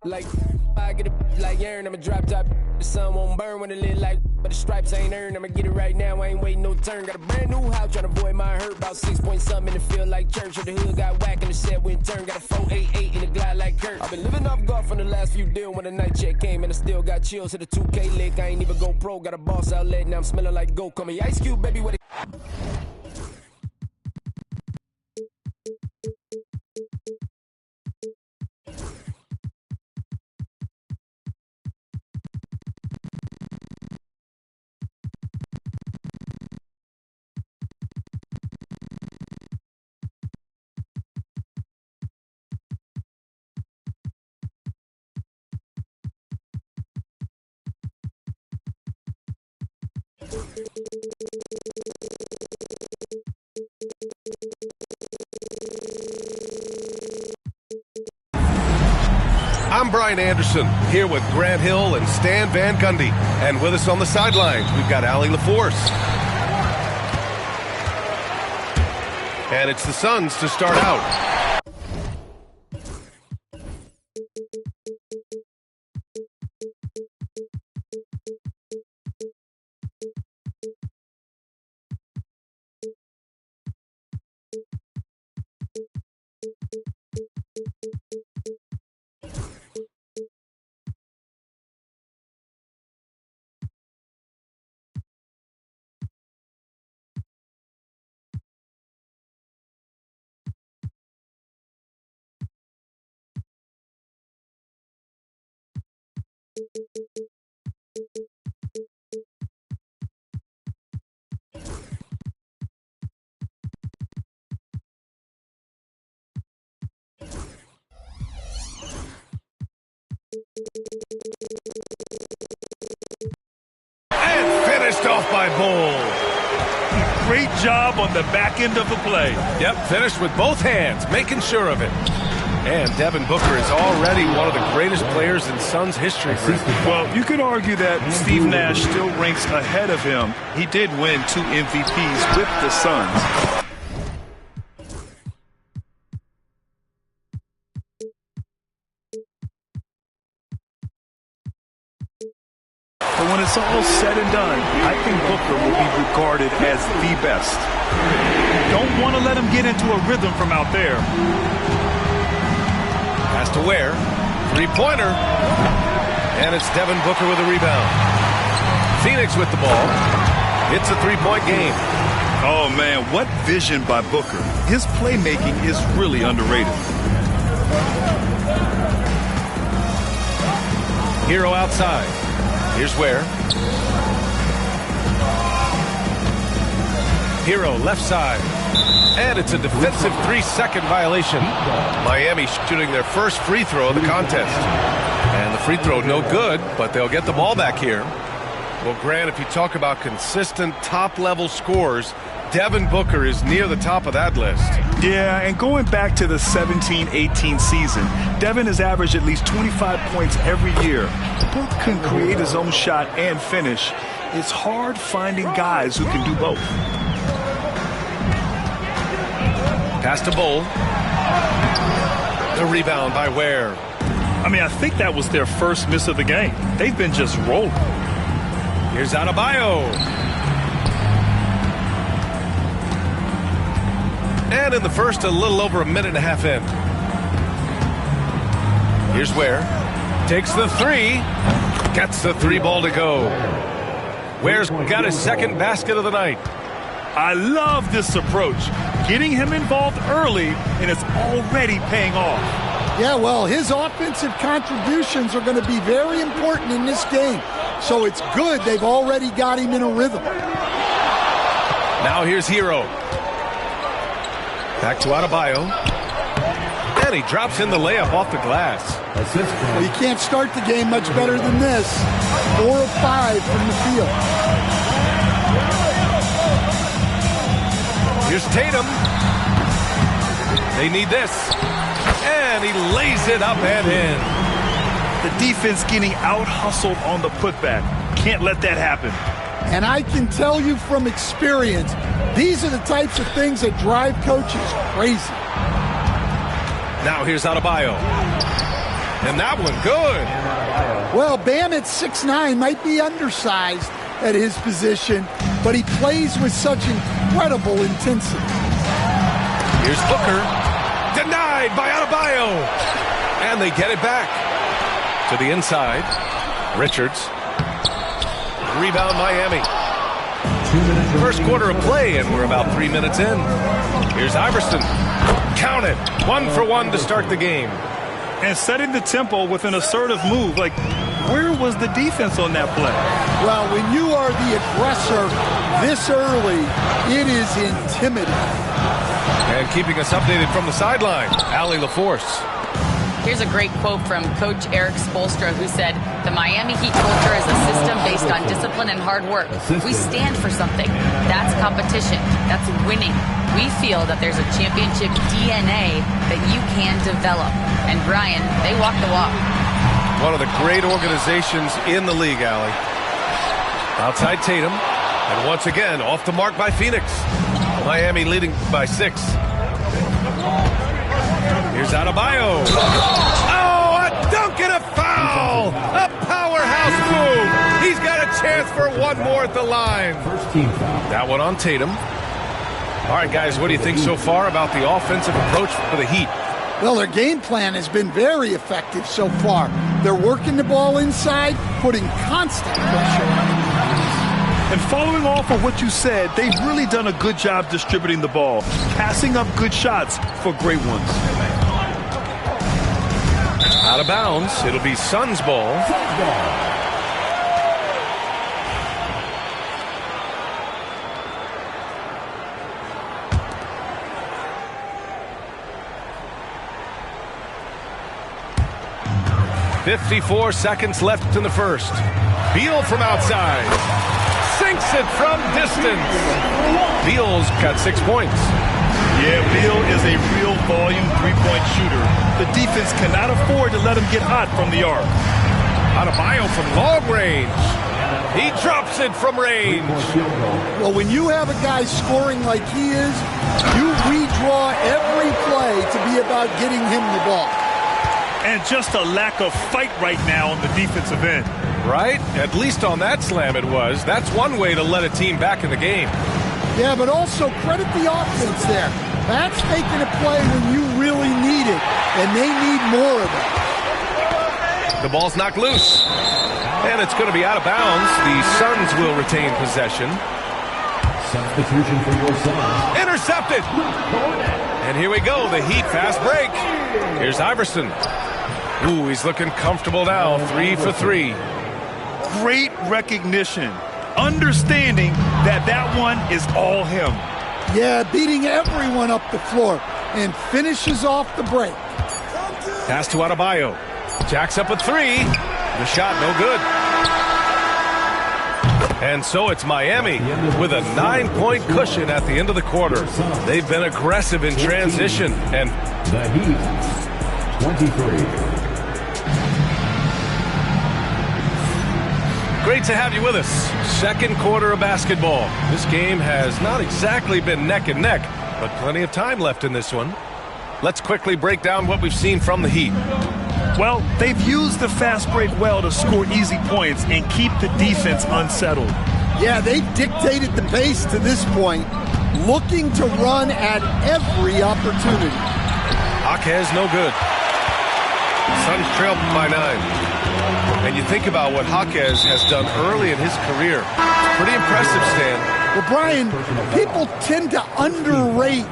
Like I get a like Aaron, I'ma drop top. The sun won't burn when it lit like, but the stripes ain't earned. I'ma get it right now, I ain't waiting no turn. Got a brand new house, tryna avoid my hurt. About 6 point something in the field like church. The hood got whack and the set went turn. Got a 488 in the glide like Kurt. I've been living off golf from the last few deals. When the night check came and I still got chills to the 2K lick. I ain't even go pro, got a boss outlet, now I'm smelling like goat. Call me Ice Cube, baby, what it I'm Brian Anderson, here with Grant Hill and Stan Van Gundy. And with us on the sidelines, we've got Allie LaForce. And it's the Suns to start out. And finished off by Bull. Great job on the back end of the play. Yep, finished with both hands, making sure of it. And Devin Booker is already one of the greatest players in Suns history. Well, you could argue that Steve Nash still ranks ahead of him. He did win 2 MVPs with the Suns. But when it's all said and done, I think Booker will be regarded as the best. Don't want to let him get into a rhythm from out there. Has to wear. Three-pointer. And it's Devin Booker with a rebound. Phoenix with the ball. It's a three-point game. Oh, man, what vision by Booker. His playmaking is really underrated. Hero outside. Here's where. Hero left side. And it's a defensive 3-second violation. Miami shooting their first free throw of the contest. And the free throw no good, but they'll get the ball back here. Well, Grant, if you talk about consistent top-level scores, Devin Booker is near the top of that list. Yeah, and going back to the 17-18 season, Devin has averaged at least 25 points every year. Book can create his own shot and finish. It's hard finding guys who can do both. Pass to Bull. The rebound by Ware. I mean, I think that was their first miss of the game. They've been just rolling. Here's Adebayo. And in the first, a little over a minute and a half in. Here's Ware. Takes the three. Gets the three ball to go. Ware's got his second basket of the night. I love this approach. Getting him involved early, and it's already paying off. Yeah, well, his offensive contributions are going to be very important in this game. So it's good they've already got him in a rhythm. Now here's Hero. Back to Adebayo. And he drops in the layup off the glass. Well, you can't start the game much better than this. 4 of 5 from the field. Here's Tatum. They need this. And he lays it up and in. The defense getting out-hustled on the putback. Can't let that happen. And I can tell you from experience, these are the types of things that drive coaches crazy. Now here's Adebayo. And that one, good. Well, Bam at 6'9" might be undersized at his position, but he plays with such incredible intensity. Here's Booker. Denied by Adebayo. And they get it back. To the inside. Richards. Rebound Miami. First quarter of play, and we're about 3 minutes in. Here's Iverson. Count it. 1 for 1 to start the game. And setting the tempo with an assertive move. Like, where was the defense on that play? Well, when you are the aggressor this early, it is intimidating. And keeping us updated from the sideline, Allie LaForce. Here's a great quote from Coach Eric Spoelstra, who said, "The Miami Heat culture is a system based on discipline and hard work. We stand for something. That's competition. That's winning. We feel that there's a championship DNA that you can develop." And Brian, they walk the walk. One of the great organizations in the league, Allie. Outside Tatum. And once again, off the mark by Phoenix. Miami leading by 6. Here's Adebayo. Oh, a dunk and a foul! A powerhouse move! He's got a chance for one more at the line. That one on Tatum. All right, guys, what do you think so far about the offensive approach for the Heat? Well, their game plan has been very effective so far. They're working the ball inside, putting constant pressure on it. And following off of what you said, they've really done a good job distributing the ball, passing up good shots for great ones. Out of bounds. It'll be Suns ball. .54 seconds left in the first. Beal from outside. Sinks it from distance. Beal's got 6 points. Yeah, Beal is a real volume three-point shooter. The defense cannot afford to let him get hot from the arc. Adebayo from long range. He drops it from range. Well, when you have a guy scoring like he is, you redraw every play to be about getting him the ball. And just a lack of fight right now on the defensive end. Right? At least on that slam it was. That's one way to let a team back in the game. Yeah, but also credit the offense there. That's making a play when you really need it, and they need more of it. The ball's knocked loose. And it's going to be out of bounds. The Suns will retain possession. Substitution for your Suns. Intercepted. And here we go. The Heat fast break. Here's Iverson. Ooh, he's looking comfortable now. 3 for 3. Great recognition. Understanding that one is all him. Yeah, beating everyone up the floor and finishes off the break. Pass to Adebayo. Jacks up a 3. The shot no good. And so it's Miami with a 9-point cushion at the end of the quarter. They've been aggressive in transition. And the Heat, 23. Great to have you with us. Second quarter of basketball. This game has not exactly been neck and neck, but plenty of time left in this one. Let's quickly break down what we've seen from the Heat. Well, they've used the fast break well to score easy points and keep the defense unsettled. Yeah, they've dictated the pace to this point, looking to run at every opportunity. Jaquez no good. Suns trail by 9. And you think about what Jaquez has done early in his career. It's pretty impressive, Stan. Well, Brian, people tend to underrate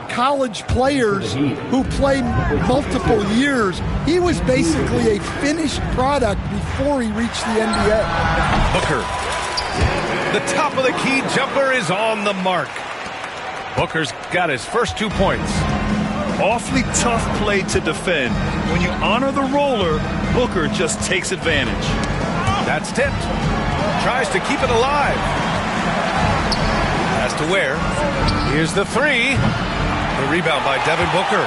college players who play multiple years. He was basically a finished product before he reached the NBA. Booker. The top of the key jumper is on the mark. Booker's got his first 2 points. Awfully tough play to defend. When you honor the roller, Booker just takes advantage. That's tipped. Tries to keep it alive. Has to Ware. Here's the 3. The rebound by Devin Booker.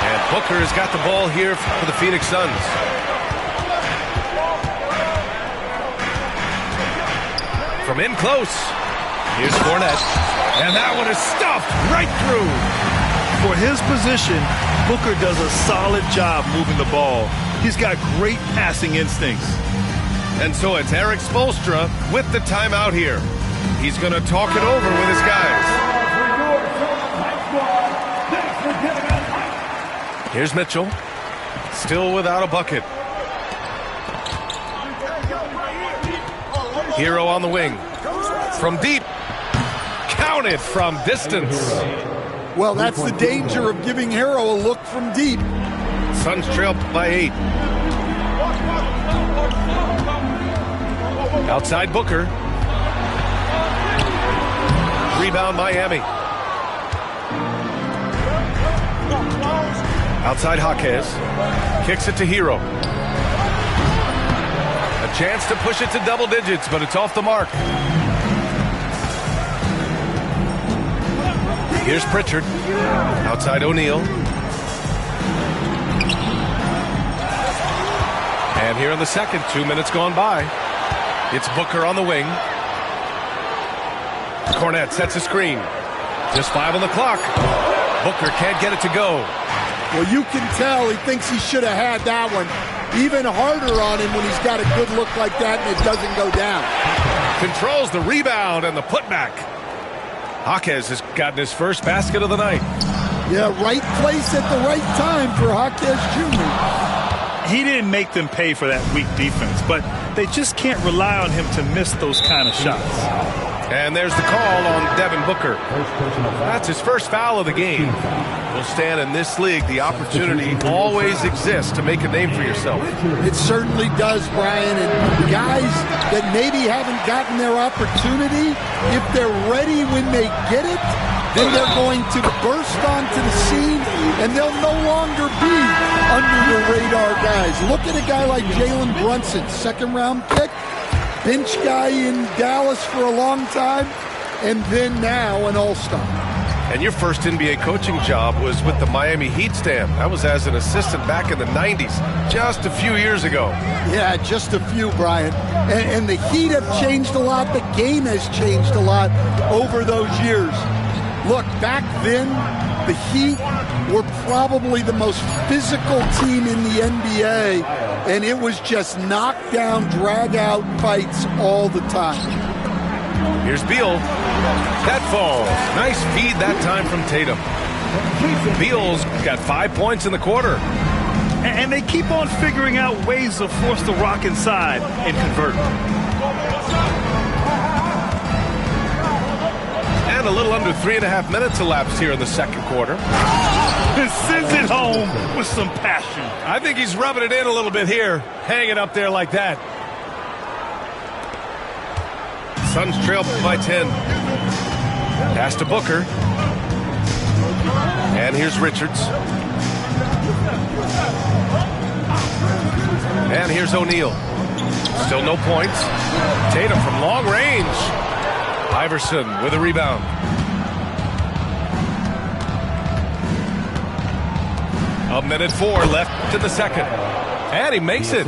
And Booker has got the ball here for the Phoenix Suns. From in close. Here's Fournette. And that one is stuffed right through. For his position, Booker does a solid job moving the ball. He's got great passing instincts. And so it's Eric Spoelstra with the timeout here. He's going to talk it over with his guys. Here's Mitchell. Still without a bucket. Hero on the wing. From deep. Counted from distance. Well, that's the danger of giving Hero a look from deep. Suns trail by 8. Outside Booker. Rebound Miami. Outside Jaquez. Kicks it to Hero. A chance to push it to double digits, but it's off the mark. Here's Pritchard. Outside O'Neal. And here in the second, 2 minutes gone by. It's Booker on the wing. Cornette sets a screen. Just 5 on the clock. Booker can't get it to go. Well, you can tell he thinks he should have had that one. Even harder on him when he's got a good look like that and it doesn't go down. Controls the rebound and the putback. Jaquez has gotten his first basket of the night. Yeah, right place at the right time for Jaquez Jr. He didn't make them pay for that weak defense, but they just can't rely on him to miss those kind of shots. And there's the call on Devin Booker. That's his first foul of the game. Will stand in this league, the opportunity always exists to make a name for yourself. It certainly does, Brian. And guys that maybe haven't gotten their opportunity, if they're ready when they get it, then they're going to burst onto the scene, and they'll no longer be under the radar guys. Look at a guy like Jalen Brunson, second-round pick, bench guy in Dallas for a long time, and then now an all-star. And your first NBA coaching job was with the Miami Heat stand. That was as an assistant back in the 90s, just a few years ago. Yeah, just a few, Brian. And the Heat have changed a lot. The game has changed a lot over those years. Look, back then, the Heat were probably the most physical team in the NBA, and it was just knockdown, drag-out fights all the time. Here's Beal. That falls. Nice feed that time from Tatum. Beal's got 5 points in the quarter. And they keep on figuring out ways to force the Rock inside and convert. And a little under 3.5 minutes elapsed here in the second quarter. And sends it home with some passion. I think he's rubbing it in a little bit here, hanging up there like that. Suns trail by 10. Pass to Booker. And here's Richards. And here's O'Neal. Still no points. Tatum from long range. Iverson with a rebound. A minute 4 left to the second. And he makes it.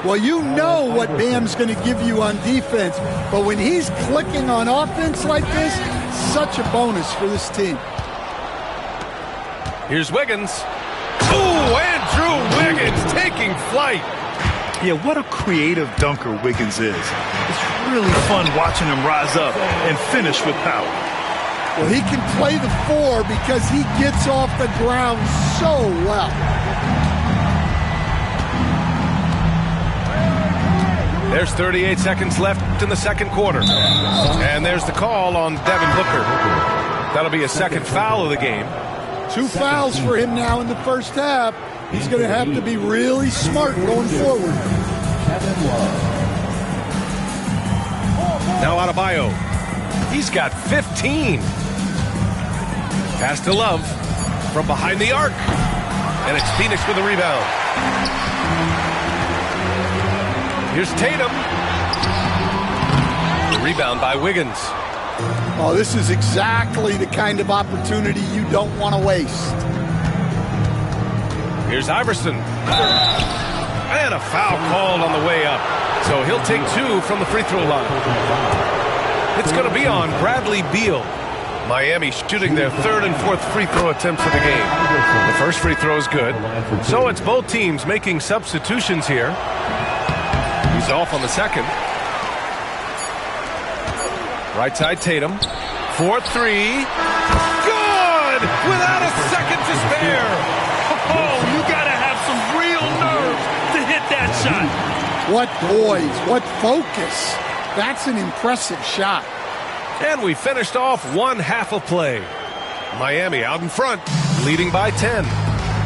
Well, you know what Bam's going to give you on defense, but when he's clicking on offense like this, such a bonus for this team. Here's Wiggins. Ooh, Andrew Wiggins taking flight. Yeah, what a creative dunker Wiggins is. It's really fun watching him rise up and finish with power. Well, he can play the 4 because he gets off the ground so well. There's 38 seconds left in the second quarter. And there's the call on Devin Booker. That'll be a second foul of the game. 2 fouls for him now in the first half. He's going to have to be really smart going forward. Now Adebayo. He's got 15. Pass to Love from behind the arc. And it's Phoenix with a rebound. Here's Tatum. The rebound by Wiggins. Oh, this is exactly the kind of opportunity you don't want to waste. Here's Iverson. And a foul called on the way up. So he'll take 2 from the free throw line. It's going to be on Bradley Beal. Miami shooting their third and fourth free throw attempts of the game. The first free throw is good. So it's both teams making substitutions here. He's off on the second. Right side Tatum. 4-3. Good! Without a second to spare. Oh, you got to have some real nerve to hit that shot. What poise, what focus. That's an impressive shot. And we finished off one half of play. Miami out in front, leading by 10.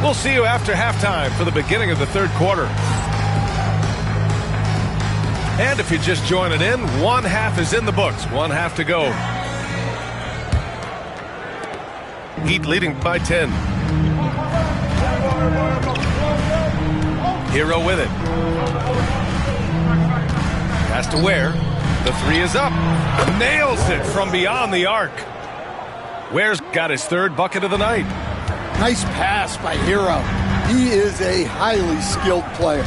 We'll see you after halftime for the beginning of the third quarter. And if you're just joining in, one half is in the books. One half to go. Heat leading by 10. Hero with it. Pass to Ware. The three is up. Nails it from beyond the arc. Ware's got his third bucket of the night. Nice pass by Hero. He is a highly skilled player.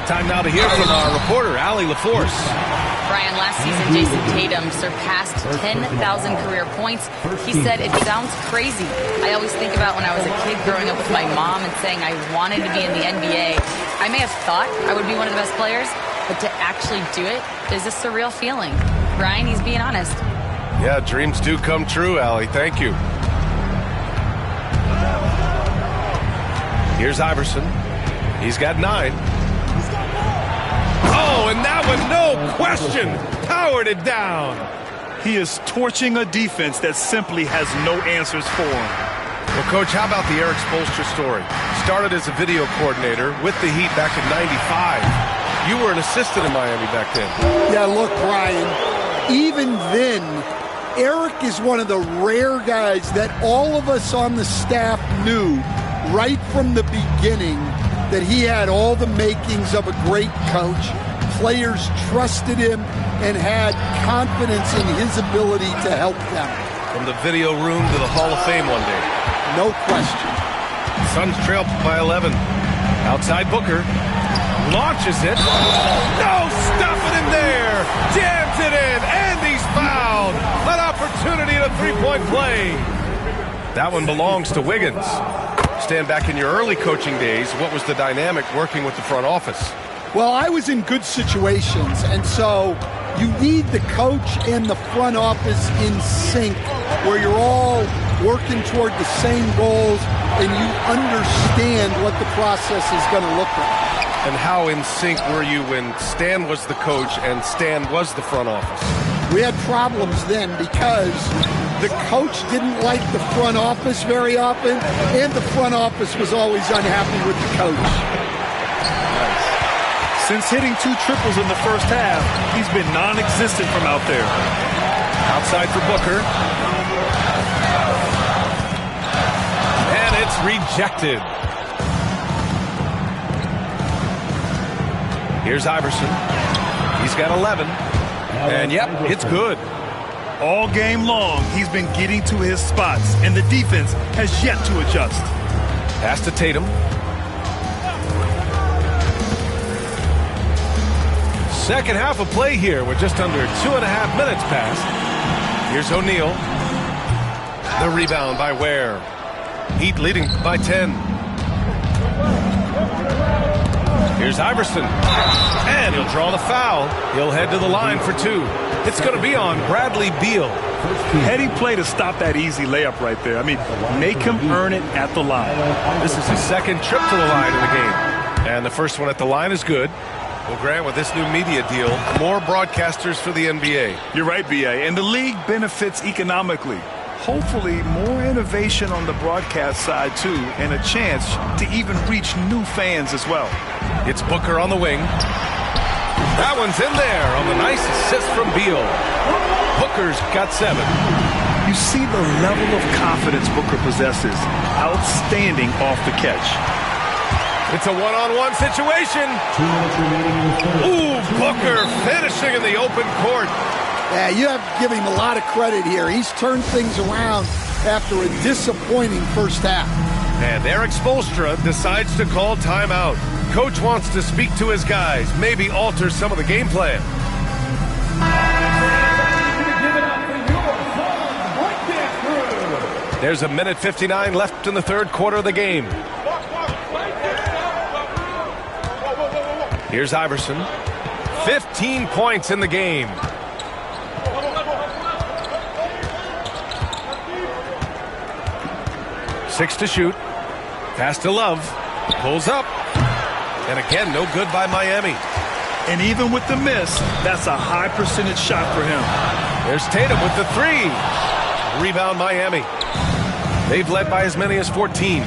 Time now to hear from our reporter, Allie LaForce. Brian, last season, Jason Tatum surpassed 10,000 career points. He said, it sounds crazy. I always think about when I was a kid growing up with my mom and saying I wanted to be in the NBA. I may have thought I would be one of the best players, but to actually do it is a surreal feeling. Brian, he's being honest. Yeah, dreams do come true, Allie. Thank you. Here's Iverson. He's got 9. Oh, and that one, no question, powered it down. He is torching a defense that simply has no answers for him. Well, Coach, how about the Eric Spoelstra story? Started as a video coordinator with the Heat back in '95. You were an assistant in Miami back then. Yeah, look, Brian, even then, Eric is one of the rare guys that all of us on the staff knew right from the beginning that he had all the makings of a great coach. Players trusted him and had confidence in his ability to help them. From the video room to the Hall of Fame one day. No question. Suns trail by 11. Outside Booker. Launches it. No, stuffing him there. Jams it in, and he's fouled. An opportunity at a three-point play. That one belongs to Wiggins. Stand back in your early coaching days, what was the dynamic working with the front office? Well, I was in good situations, and so you need the coach and the front office in sync, where you're all working toward the same goals and you understand what the process is going to look like. And how in sync were you when Stan was the coach and Stan was the front office? We had problems then because the coach didn't like the front office very often, and the front office was always unhappy with the coach. Since hitting 2 triples in the first half, he's been non-existent from out there. Outside for Booker. And it's rejected. Here's Iverson. He's got 11. And yep, it's good. All game long, he's been getting to his spots, and the defense has yet to adjust. Pass to Tatum. Second half of play here with just under 2.5 minutes passed. Here's O'Neal. The rebound by Ware. Heat leading by 10. Here's Iverson. And he'll draw the foul. He'll head to the line for 2. It's going to be on Bradley Beal. Heady play to stop that easy layup right there. I mean, make him earn it at the line. This is his second trip to the line in the game. And the first one at the line is good. Well, Grant, with this new media deal, more broadcasters for the NBA. You're right, B.A., and the league benefits economically. Hopefully, more innovation on the broadcast side, too, and a chance to even reach new fans as well. It's Booker on the wing. That one's in there on the nice assist from Beal. Booker's got 7. You see the level of confidence Booker possesses. Outstanding off the catch. It's a one-on-one situation. Ooh, Booker finishing in the open court. Yeah, you have to give him a lot of credit here. He's turned things around after a disappointing first half. And Eric Spoelstra decides to call timeout. Coach wants to speak to his guys, maybe alter some of the game plan. There's a minute 59 left in the third quarter of the game. Here's Iverson. 15 points in the game. Six to shoot. Pass to Love. Pulls up. And again, no good by Miami. And even with the miss, that's a high percentage shot for him. There's Tatum with the three. Rebound Miami. They've led by as many as 14.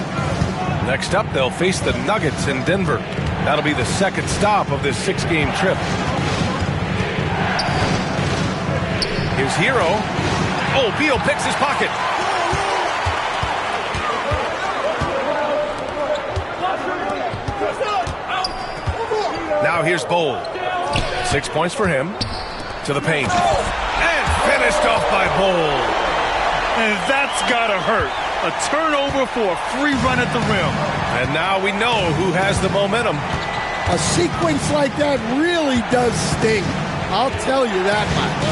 Next up, they'll face the Nuggets in Denver. That'll be the second stop of this 6-game trip. Here's Hero. Oh, Beal picks his pocket. Now here's Bowl. 6 points for him. To the paint. And finished off by Bowl. And that's gotta hurt. A turnover for a free run at the rim. And now we know who has the momentum. A sequence like that really does sting. I'll tell you that much.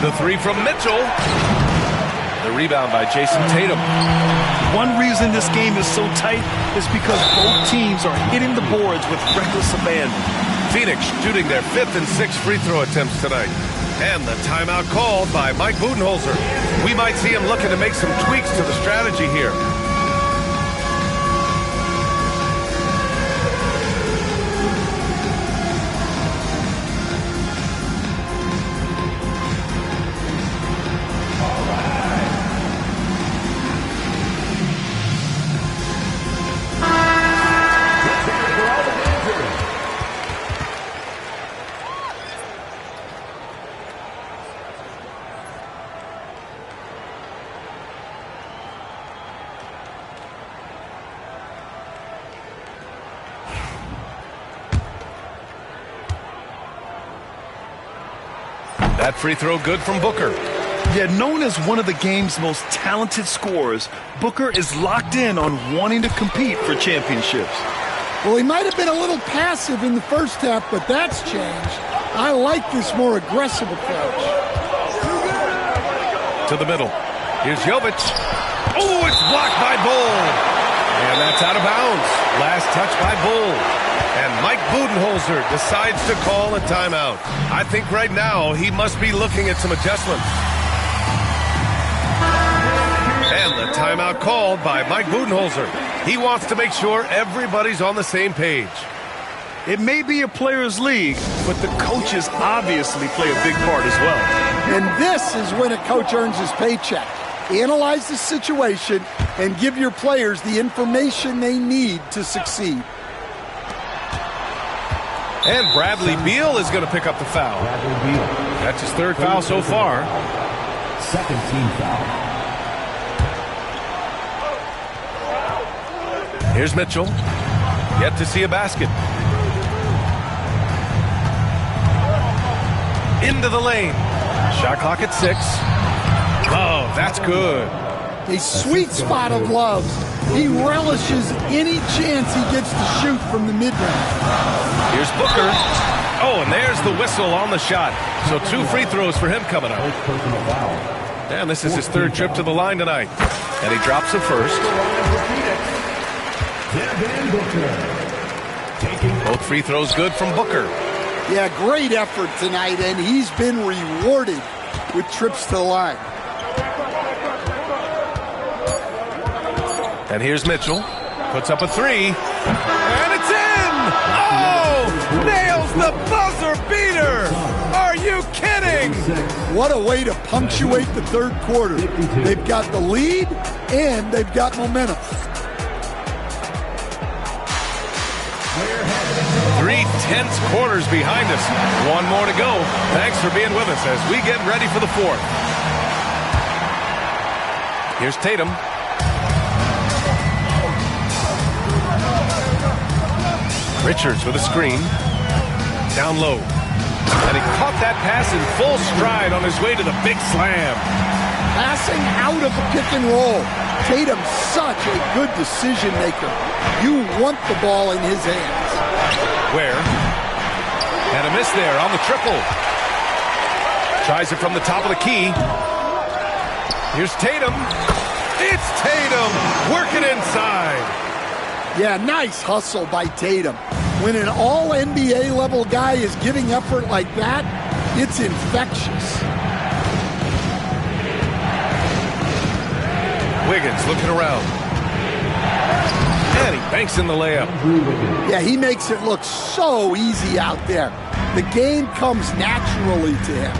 The three from Mitchell. The rebound by Jason Tatum. One reason this game is so tight is because both teams are hitting the boards with reckless abandon. Phoenix shooting their 5th and 6th free throw attempts tonight. And the timeout called by Mike Budenholzer. We might see him looking to make some tweaks to the strategy here. That free throw good from Booker. Yet known as one of the game's most talented scorers, Booker is locked in on wanting to compete for championships. Well, he might have been a little passive in the first half, but that's changed. I like this more aggressive approach. To the middle. Here's Jovic. Oh, it's blocked by Bull. And that's out of bounds. Last touch by Bull. And Mike Budenholzer decides to call a timeout. I think right now he must be looking at some adjustments. And the timeout called by Mike Budenholzer. He wants to make sure everybody's on the same page. It may be a players' league, but the coaches obviously play a big part as well. And this is when a coach earns his paycheck. Analyze the situation and give your players the information they need to succeed. And Bradley Beal is going to pick up the foul. That's his third foul so far. Second team foul. Here's Mitchell. Yet to see a basket. Into the lane. Shot clock at 6. Oh, that's good. A sweet spot of Love. He relishes any chance he gets to shoot from the mid-range. Here's Booker. Oh, and there's the whistle on the shot. So 2 free throws for him coming up. And this is his third trip to the line tonight. And he drops the first. Both free throws good from Booker. Yeah, great effort tonight, and he's been rewarded with trips to the line. And here's Mitchell. Puts up a 3. And it's in! Oh! Nails the buzzer beater! Are you kidding? What a way to punctuate the third quarter. They've got the lead, and they've got momentum. 3 tense quarters behind us. One more to go. Thanks for being with us as we get ready for the fourth. Here's Tatum. Richards with a screen. Down low. And he caught that pass in full stride on his way to the big slam. Passing out of the pick and roll. Tatum's such a good decision maker. You want the ball in his hands. Where? And a miss there on the triple. Tries it from the top of the key. Here's Tatum. It's Tatum working inside. Yeah, nice hustle by Tatum. When an all-NBA level guy is giving effort like that, it's infectious. Wiggins looking around. And he banks in the layup. Yeah, he makes it look so easy out there. The game comes naturally to him.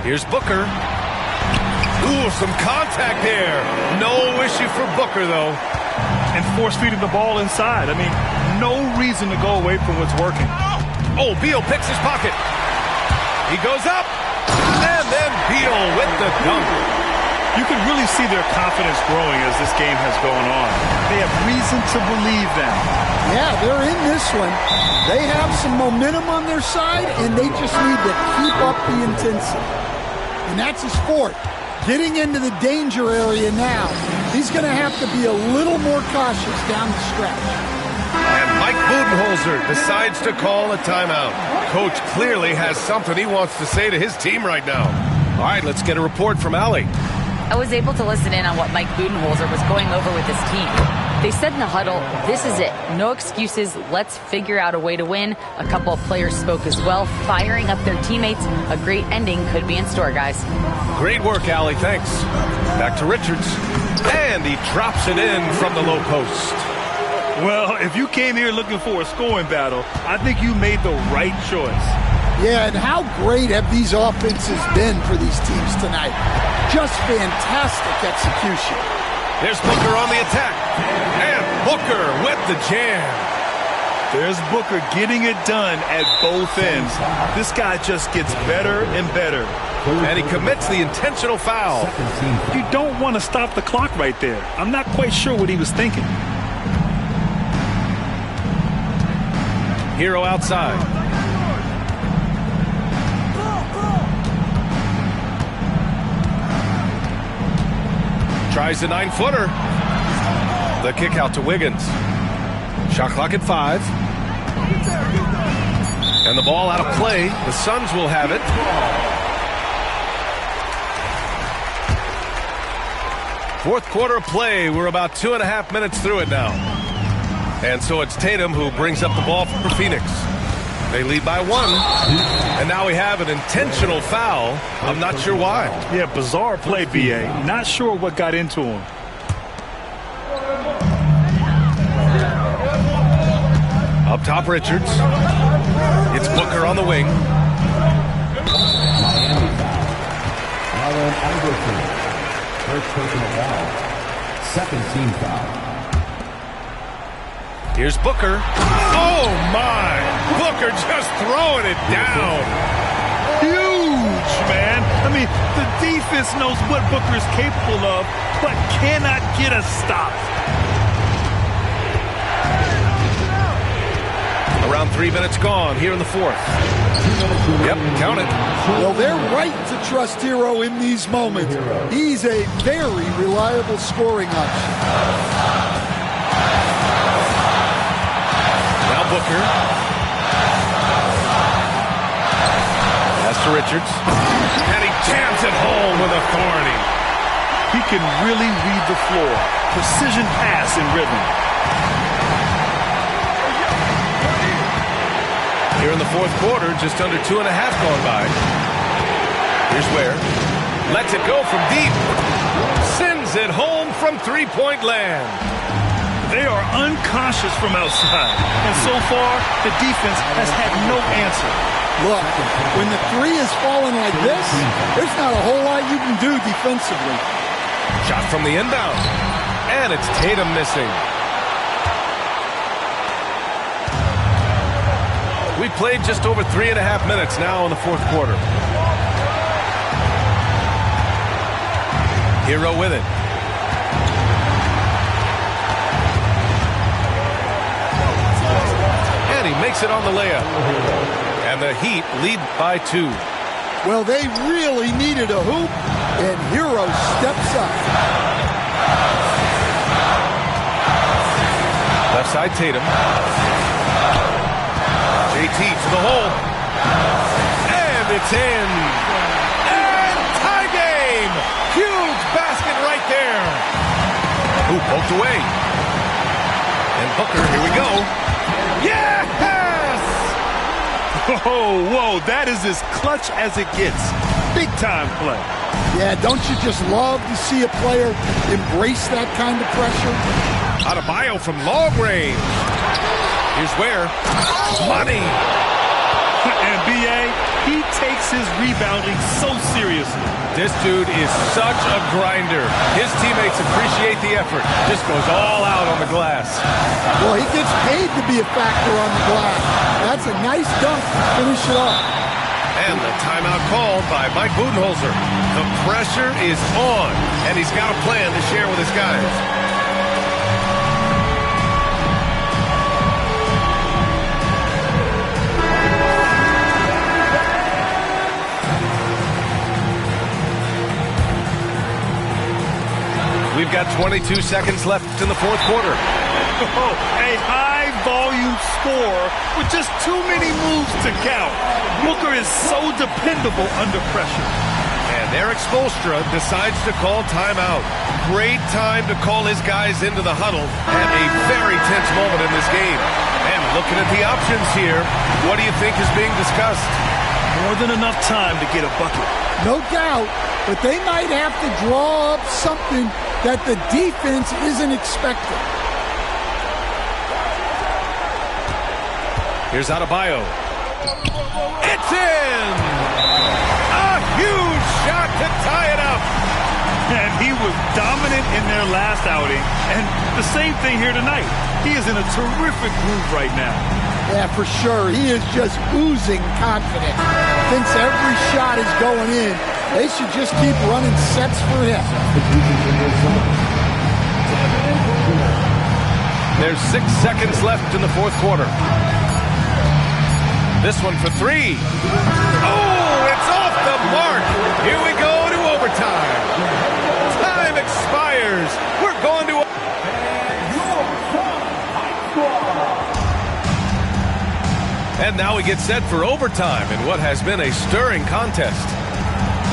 Here's Booker. Ooh, some contact there. No issue for Booker, though. And force-feeding the ball inside. I mean, no reason to go away from what's working. Oh, Beal picks his pocket. He goes up. And then Beal with the dunk. You can really see their confidence growing as this game has gone on. They have reason to believe that. Yeah, they're in this one. They have some momentum on their side, and they just need to keep up the intensity. And that's his sport. Getting into the danger area now. He's going to have to be a little more cautious down the stretch. And Mike Budenholzer decides to call a timeout. Coach clearly has something he wants to say to his team right now. All right, let's get a report from Allie. I was able to listen in on what Mike Budenholzer was going over with his team. They said in the huddle, this is it. No excuses. Let's figure out a way to win. A couple of players spoke as well, firing up their teammates. A great ending could be in store, guys. Great work, Allie. Thanks. Back to Richards. And he drops it in from the low post. Well, if you came here looking for a scoring battle, I think you made the right choice. Yeah, and how great have these offenses been for these teams tonight? Just fantastic execution. There's Booker on the attack. And Booker with the jam. There's Booker getting it done at both ends. This guy just gets better and better. And he commits the intentional foul. You don't want to stop the clock right there. I'm not quite sure what he was thinking. Hero outside. Tries the 9-footer. The kick out to Wiggins. Shot clock at 5. And the ball out of play. The Suns will have it. Fourth quarter of play. We're about 2.5 minutes through it now. And so it's Tatum who brings up the ball for Phoenix. They lead by 1. And now we have an intentional foul. I'm not sure why. Yeah, bizarre play, B.A. Not sure what got into him. Up top, Richards. It's Booker on the wing. Allen Iverson. First personal foul. Second team foul. Here's Booker. Oh, my. Booker just throwing it down. Huge, man. I mean, the defense knows what Booker is capable of, but cannot get a stop. Around 3 minutes gone here in the fourth. Yep, count it. Well, they're right to trust Hero in these moments. He's a very reliable scoring option. Now Booker. Pass to Richards. And he jams it home with authority. He can really read the floor. Precision pass in rhythm. Here in the fourth quarter, just under 2.5 gone by. Here's Ware. Lets it go from deep. Sends it home from three-point land. They are unconscious from outside. And so far, the defense has had no answer. Look, when the three is falling like this, there's not a whole lot you can do defensively. Shot from the inbound. And it's Tatum missing. We played just over 3.5 minutes now in the fourth quarter. Hero with it. And he makes it on the layup. And the Heat lead by 2. Well, they really needed a hoop, and Hero steps up. Left side Tatum. JT to the hole. And it's in. Ooh, poked away. And Booker, here we go. Yes! Oh, whoa, that is as clutch as it gets. Big time play. Yeah, don't you just love to see a player embrace that kind of pressure? Adebayo from long range. Here's where. Money. And B.A., he takes his rebounding so seriously. This dude is such a grinder. His teammates appreciate the effort. Just goes all out on the glass. Well, he gets paid to be a factor on the glass. That's a nice dunk to finish it off. And the timeout called by Mike Budenholzer. The pressure is on, and he's got a plan to share with his guys. We've got 22 seconds left in the fourth quarter. Oh, a high-volume score with just too many moves to count. Booker is so dependable under pressure. And Eric Spoelstra decides to call timeout. Great time to call his guys into the huddle at a very tense moment in this game. And looking at the options here, what do you think is being discussed? More than enough time to get a bucket. No doubt, but they might have to draw up something that the defense isn't expecting. Here's Adebayo. It's in! A huge shot to tie it up. And he was dominant in their last outing. And the same thing here tonight. He is in a terrific groove right now. Yeah, for sure. He is just oozing confidence. Thinks every shot is going in. They should just keep running sets for him. There's 6 seconds left in the fourth quarter. This one for three. Oh, it's off the mark. Here we go to overtime. Time expires. We're going to... And now we get set for overtime in what has been a stirring contest.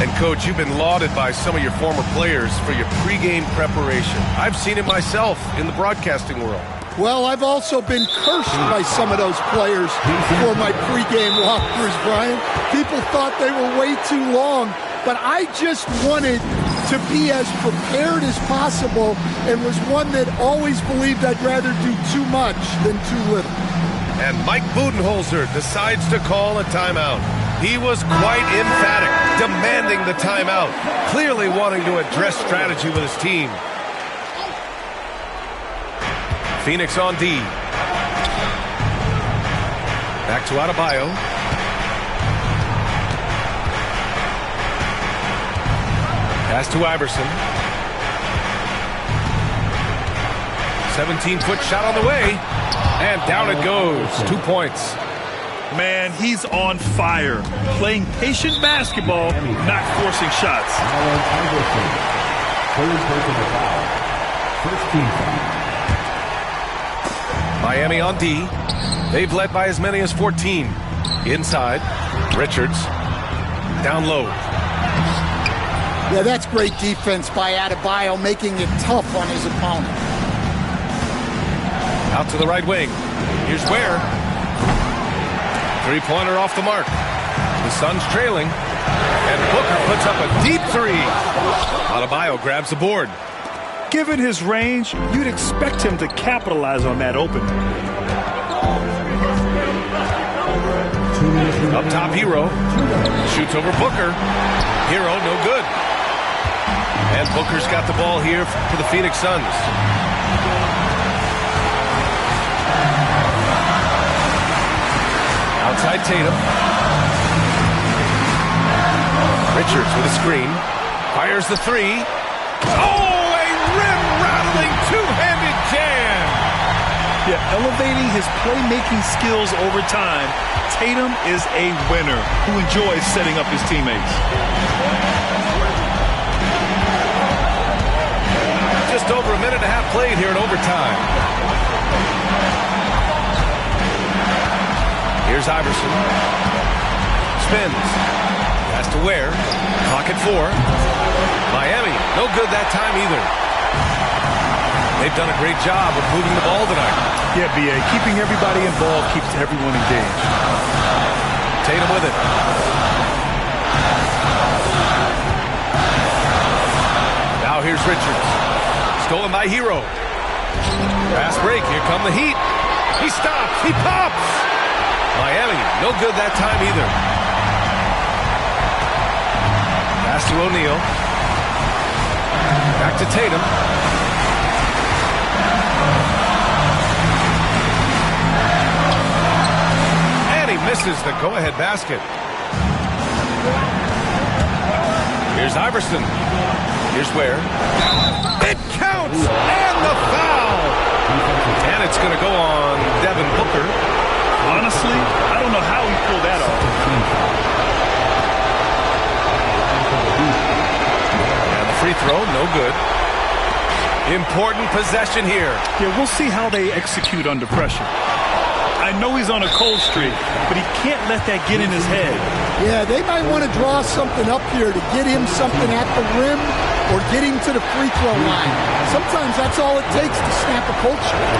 And, Coach, you've been lauded by some of your former players for your pregame preparation. I've seen it myself in the broadcasting world. Well, I've also been cursed by some of those players for my pregame walkthroughs, Brian. People thought they were way too long, but I just wanted to be as prepared as possible and was one that always believed I'd rather do too much than too little. And Mike Budenholzer decides to call a timeout. He was quite emphatic, demanding the timeout, clearly wanting to address strategy with his team. Phoenix on D. Back to Adebayo. Pass to Iverson. 17-foot shot on the way. And down it goes. 2 points. Man, he's on fire. Playing patient basketball, not forcing shots. Third personal foul. First team foul. Miami on D. They've led by as many as 14. Inside. Richards. Down low. Yeah, that's great defense by Adebayo, making it tough on his opponent. Out to the right wing. Here's Ware. Three-pointer off the mark. The Suns trailing. And Booker puts up a deep three. Adebayo grabs the board. Given his range, you'd expect him to capitalize on that opening. Up top, Hero. Shoots over Booker. Hero, no good. And Booker's got the ball here for the Phoenix Suns. Outside Tatum. Richards with a screen. Fires the three. Oh, a rim-rattling two-handed jam. Yeah, elevating his playmaking skills over time, Tatum is a winner who enjoys setting up his teammates. Just over a minute and a half played here in overtime. Here's Iverson. Spins. Pass to Ware. Clock at 4. Miami, no good that time either. They've done a great job of moving the ball tonight. Yeah, B.A. Keeping everybody involved keeps everyone engaged. Tatum with it. Now here's Richards. Stolen by Hero. Fast break. Here come the Heat. He stops. He pops. Miami, no good that time either. Pass to O'Neal. Back to Tatum. And he misses the go-ahead basket. Here's Iverson. Here's Ware. It counts! And the foul! And it's going to go on Devin Booker. Honestly, I don't know how he pulled that off. And the free throw, no good. Important possession here. Yeah, we'll see how they execute under pressure. I know he's on a cold streak, but he can't let that get in his head. Yeah, they might want to draw something up here to get him something at the rim or get him to the free throw line. Sometimes that's all it takes to snap a cold streak.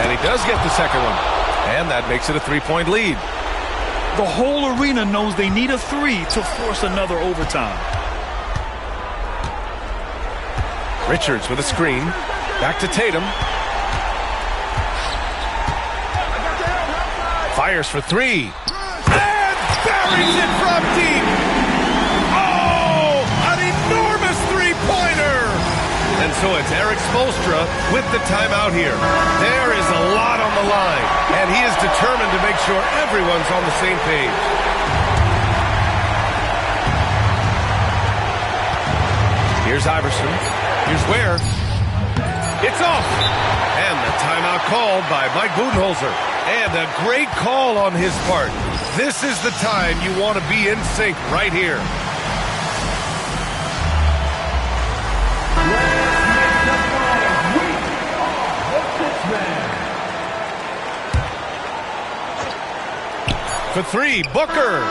And he does get the second one. And that makes it a three-point lead. The whole arena knows they need a three to force another overtime. Richards with a screen. Back to Tatum. Fires for three. And buries it from deep. Oh, an enormous three-pointer. And so it's Eric Spoelstra with the timeout here. There is a lot on the line, and he is determined to make sure everyone's on the same page. Here's Iverson. Here's Ware. It's off. And the timeout called by Mike Budenholzer. And a great call on his part. This is the time you want to be in sync right here. For three, Booker.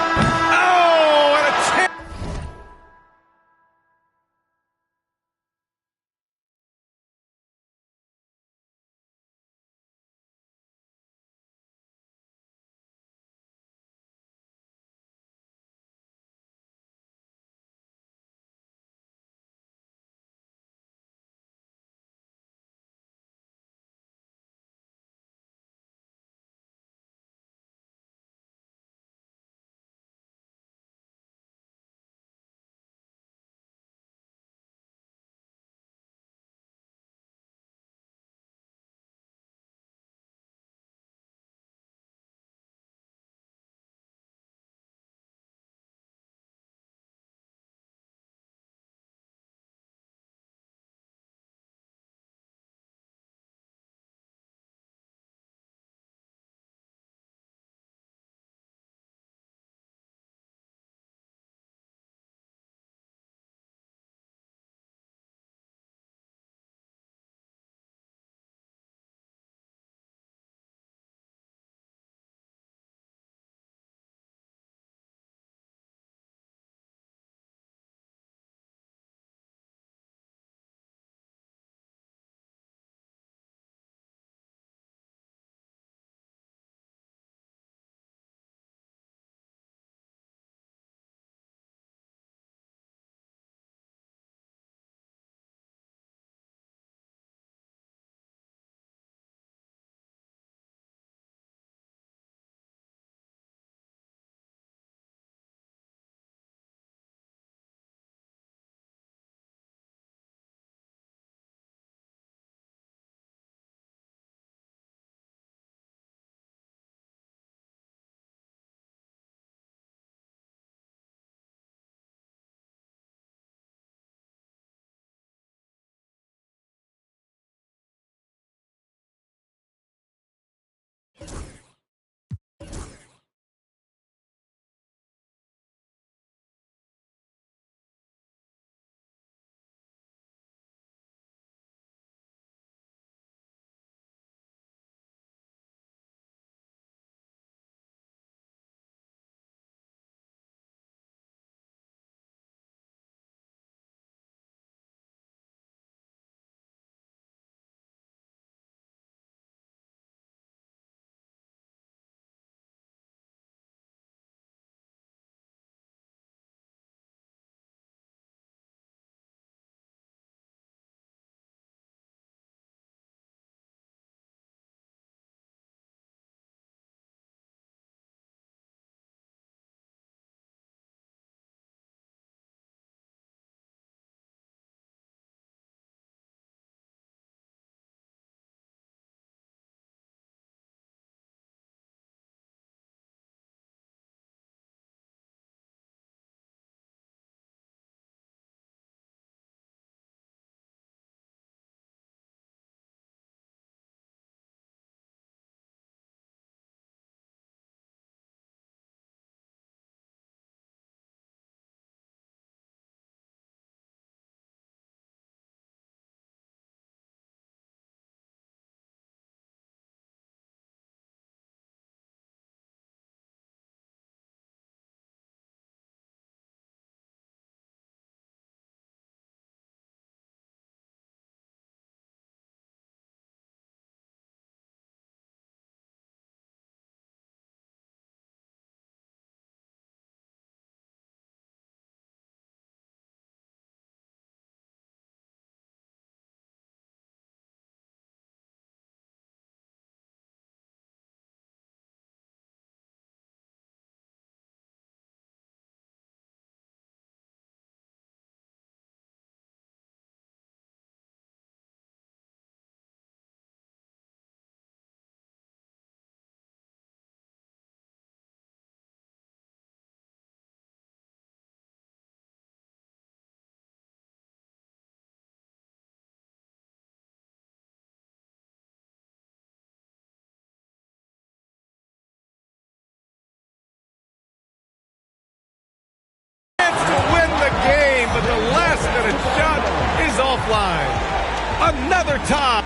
overtime.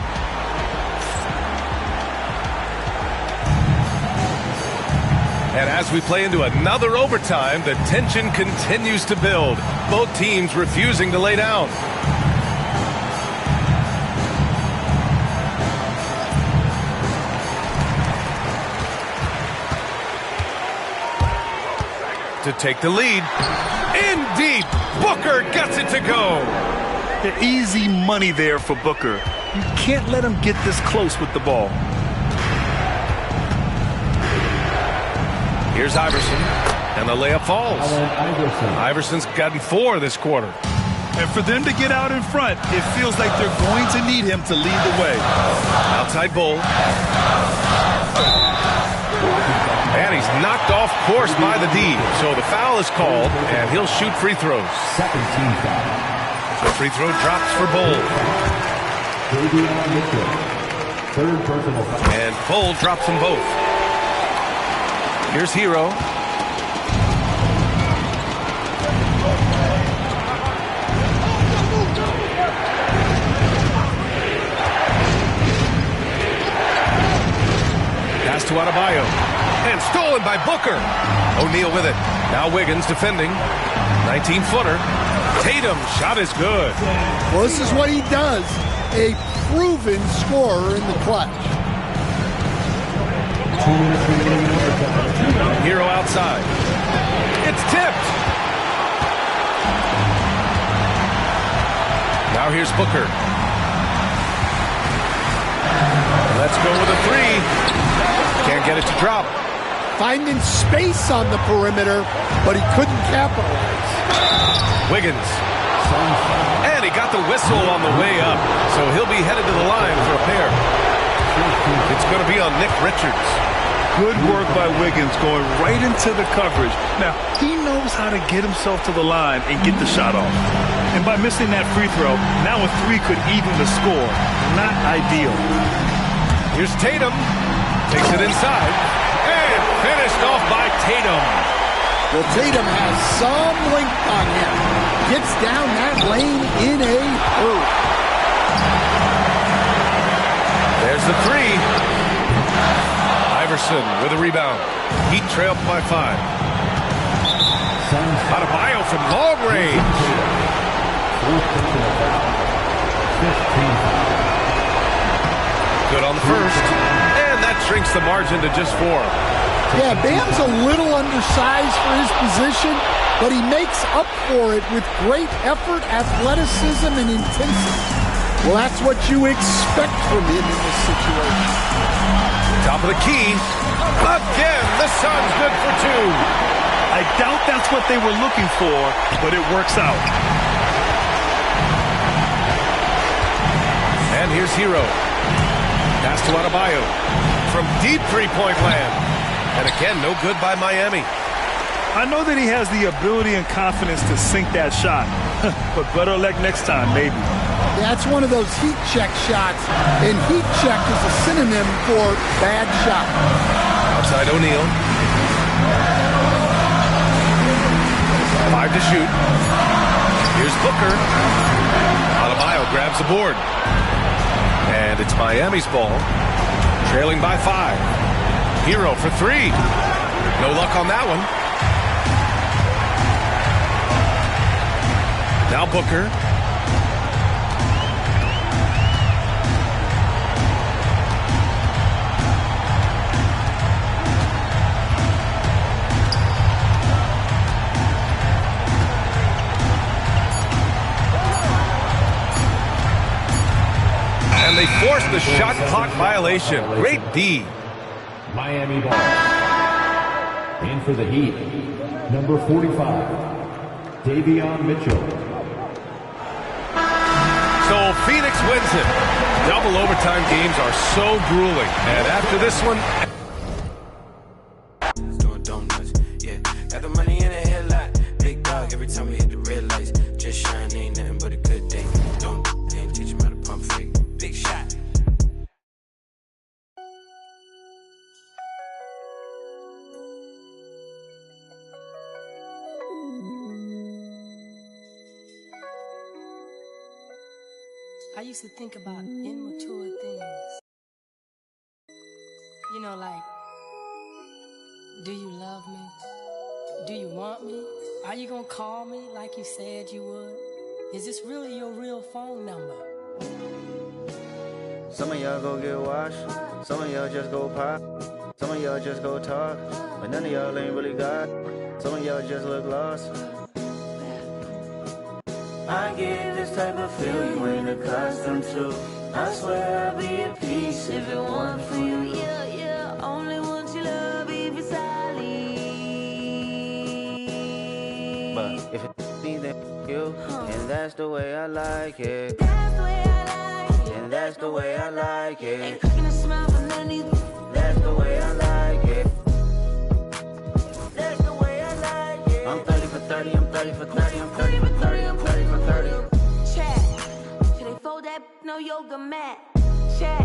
And as we play into another overtime, the tension continues to build. Both teams refusing to lay down. To take the lead. In deep. Booker gets it to go. Easy money there for Booker. You can't let him get this close with the ball. Here's Iverson, and the layup falls. Iverson's gotten 4 this quarter. And for them to get out in front, it feels like they're going to need him to lead the way. Outside Bull. And he's knocked off course by the D. So the foul is called, and he'll shoot free throws. Second team foul. So free throw drops for Bull. Third personal foul. And Bull drops them both. Here's Hero. Pass to Adebayo. And stolen by Booker. O'Neal with it. Now Wiggins defending. 19-footer. Tatum shot is good. Well, this is what he does. A proven scorer in the clutch. Hero outside. It's tipped. Now here's Booker. Let's go with a 3. Can't get it to drop. Finding space on the perimeter, but he couldn't capitalize. Wiggins. And he got the whistle on the way up, so he'll be headed to the line for a pair. It's going to be on Nick Richards. Good work by Wiggins going right into the coverage. Now, he knows how to get himself to the line and get the shot off. And by missing that free throw, now a 3 could even the score. Not ideal. Here's Tatum. Takes it inside. And finished off by Tatum. Well, Tatum has some length on him. Gets down that lane in a hurry. There's the 3. Iverson with a rebound. Heat trailed by 5. Adebayo from long range. Good on the first. And that shrinks the margin to just 4. Yeah, Bam's a little undersized for his position, but he makes up for it with great effort, athleticism, and intensity. Well, that's what you expect from him in this situation. Top of the key. Again, the Suns good for 2. I doubt that's what they were looking for, but it works out. And here's Hero. Pass to Adebayo. From deep three-point land. And again, no good by Miami. I know that he has the ability and confidence to sink that shot, but better luck next time, maybe. That's one of those heat check shots, and heat check is a synonym for bad shot. Outside O'Neal. 5 to shoot. Here's Booker. Adebayo grabs the board. And it's Miami's ball. Trailing by 5. Hero for 3. No luck on that one. Now Booker. And they force the shot clock violation. Great D. Miami ball. In for the Heat, number 45, Davion Mitchell. So Phoenix wins it. Double overtime games are so grueling. And after this one... Doing donuts, yeah. Got the money in the headlight. Big dog every time we hit the red lights. Just shine, ain't nothing but a good day. Don't teach him how to pump fake. Big shot. I used to think about immature things. You know, like, do you love me? Do you want me? Are you gonna call me like you said you would? Is this really your real phone number? Some of y'all go get washed, some of y'all just go pop, some of y'all just go talk, but none of y'all ain't really got. Some of y'all just look lost. I get this type of feel you ain't accustomed to. I swear I'll be at peace if it weren't for you. Yeah, only want your love if it's solid. But if it's me, then you, and that's the way I like it. That's the way I like it. And that's the way I like it. Ain't cooking a smile for none of you. That's the way I like it. That's the way I like it. I'm 30 for 30, I'm 30 for 30, I'm 30 for 30, I'm 30 for 30. Chat, should they fold that no yoga mat? Chat.